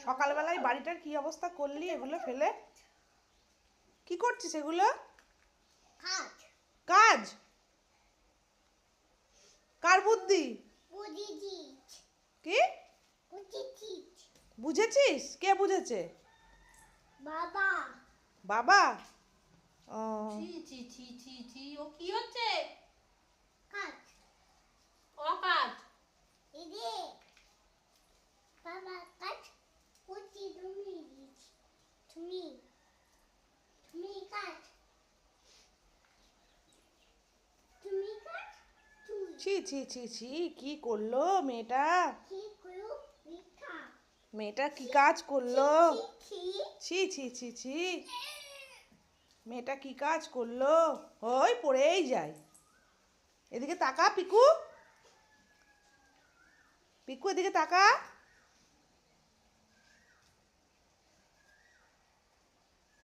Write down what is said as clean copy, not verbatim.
সকালবেলায় বাড়িটার কি অবস্থা করলি এগুলো ফেলে? কি করছিস এগুলো? কাজ? কার বুদ্ধি? কি বুঝেছিস? কে বুঝেছে? বাবা। বাবা? ও ছি ছি ছি ছি ছি, ও কি হচ্ছে? কাজ। অকাজ। এদিকে বাবা কাজ করছি, তুমি কাজ, তুমি কাজ, তুই ছি ছি ছি ছি, কি করলো মেয়েটা? কি করো মিঠা মেয়েটা কি কাজ করলো? ছি ছি ছি ছি ছি, মেয়েটা কি কাজ করলো? ওই পড়েই যায়। এদিকে তাকা পিকু, পিকু এদিকে তাকা।